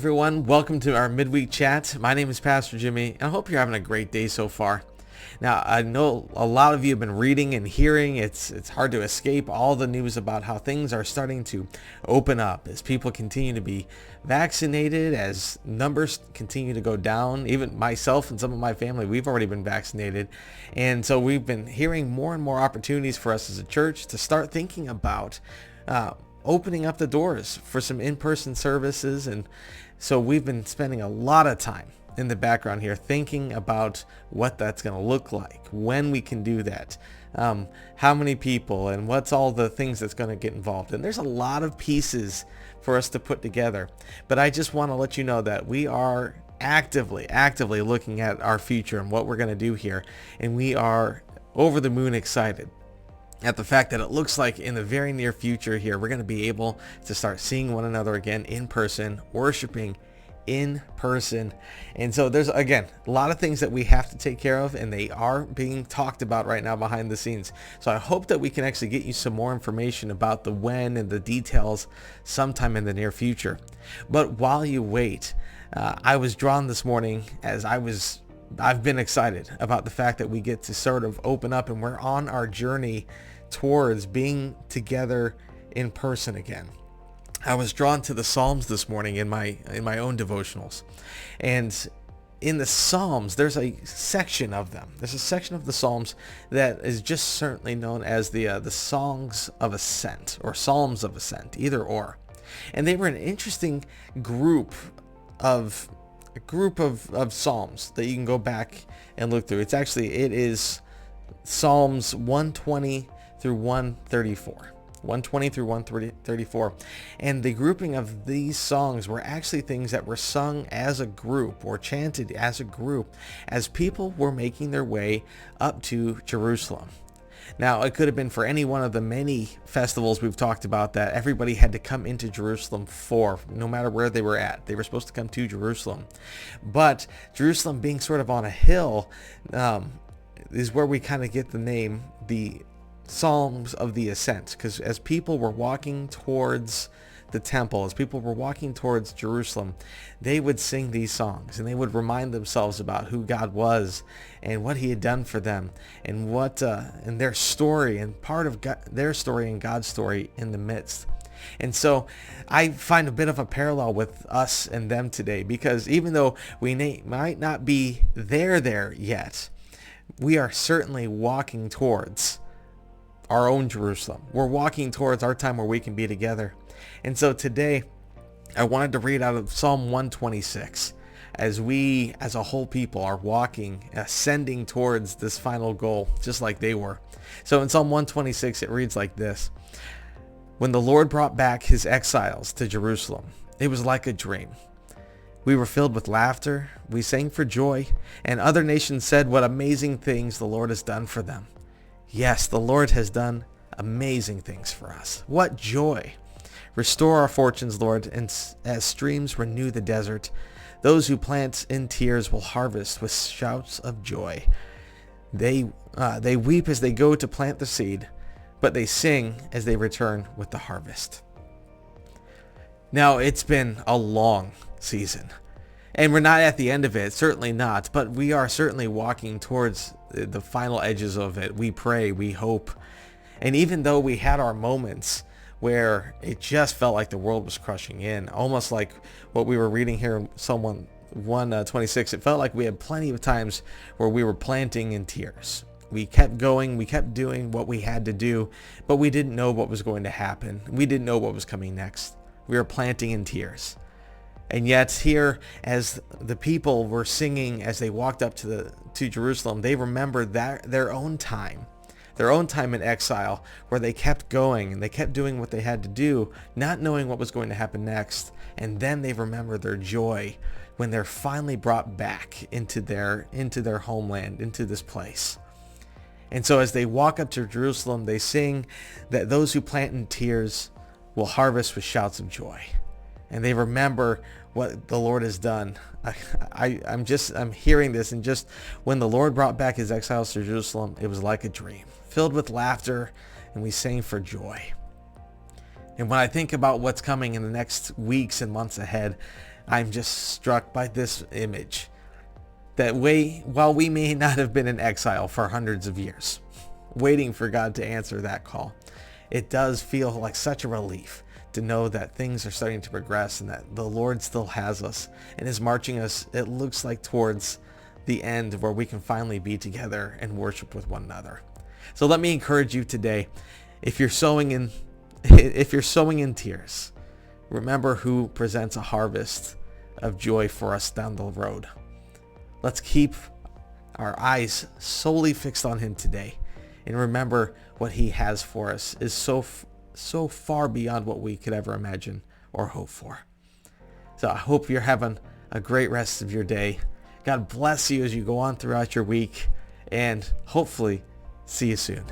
everyone. Welcome to our midweek chat. My name is Pastor Jimmy, and I hope you're having a great day so far. Now, I know a lot of you have been reading and hearing. It's hard to escape all the news about how things are starting to open up as people continue to be vaccinated, as numbers continue to go down. Even myself and some of my family, we've already been vaccinated. And so we've been hearing more and more opportunities for us as a church to start thinking about opening up the doors for some in-person services. And so we've been spending a lot of time in the background here thinking about what that's going to look like, when we can do that, how many people, and what's all the things that's going to get involved. And there's a lot of pieces for us to put together, but I just want to let you know that we are actively looking at our future and what we're going to do here, and we are over the moon excited at the fact that it looks like in the very near future here, we're going to be able to start seeing one another again in person, worshiping in person. And so there's, again, a lot of things that we have to take care of, and they are being talked about right now behind the scenes. So I hope that we can actually get you some more information about the when and the details sometime in the near future. But while you wait, I was drawn this morning as I've been excited about the fact that we get to sort of open up and we're on our journey towards being together in person again. I was drawn to the Psalms this morning in my own devotionals. And in the Psalms, there's a section of them. There's a section of the Psalms that is just certainly known as the Songs of Ascent, or Psalms of Ascent, either or. And they were an interesting group of Psalms that you can go back and look through. It is Psalms 120 through 134. 120 through 134. And the grouping of these songs were actually things that were sung as a group or chanted as a group as people were making their way up to Jerusalem. Now, it could have been for any one of the many festivals we've talked about that everybody had to come into Jerusalem for, no matter where they were at. They were supposed to come to Jerusalem. But Jerusalem being sort of on a hill is where we kind of get the name, the Psalms of the Ascent, because as people were walking towards the temple, as people were walking towards Jerusalem, they would sing these songs and they would remind themselves about who God was and what he had done for them, and what and their story, and part of their story and God's story in the midst. And so I find a bit of a parallel with us and them today, because even though we might not be there yet, we are certainly walking towards our own Jerusalem. We're walking towards our time where we can be together. And so today, I wanted to read out of Psalm 126 as we, as a whole people, are walking, ascending towards this final goal, just like they were. So in Psalm 126, it reads like this: When the Lord brought back his exiles to Jerusalem, it was like a dream. We were filled with laughter, we sang for joy, and other nations said what amazing things the Lord has done for them. Yes, the Lord has done amazing things for us. What joy! Restore our fortunes, Lord, and as streams renew the desert. Those who plant in tears will harvest with shouts of joy. They weep as they go to plant the seed, but they sing as they return with the harvest. Now, it's been a long season, and we're not at the end of it, certainly not, but we are certainly walking towards the final edges of it. We pray, we hope. And even though we had our moments where it just felt like the world was crushing in, almost like what we were reading here in Psalm 126, it felt like we had plenty of times where we were planting in tears. We kept going, we kept doing what we had to do, but we didn't know what was going to happen. We didn't know what was coming next. We were planting in tears. And yet here, as the people were singing as they walked up to Jerusalem, they remembered their own time in exile, where they kept going and they kept doing what they had to do, not knowing what was going to happen next. And then they remembered their joy when they're finally brought back into their homeland, into this place. And so as they walk up to Jerusalem, they sing that those who plant in tears will harvest with shouts of joy. And they remember what the Lord has done. I'm hearing this, and just when the Lord brought back his exiles to Jerusalem, it was like a dream, filled with laughter, and we sang for joy. And when I think about what's coming in the next weeks and months ahead, I'm just struck by this image that while we may not have been in exile for hundreds of years, waiting for God to answer that call, it does feel like such a relief to know that things are starting to progress and that the Lord still has us and is marching us, it looks like, towards the end where we can finally be together and worship with one another. So let me encourage you today, if you're sowing in tears, remember who presents a harvest of joy for us down the road. Let's keep our eyes solely fixed on him today, and remember what he has for us is so far beyond what we could ever imagine or hope for. So I hope you're having a great rest of your day. God bless you as you go on throughout your week, and hopefully see you soon.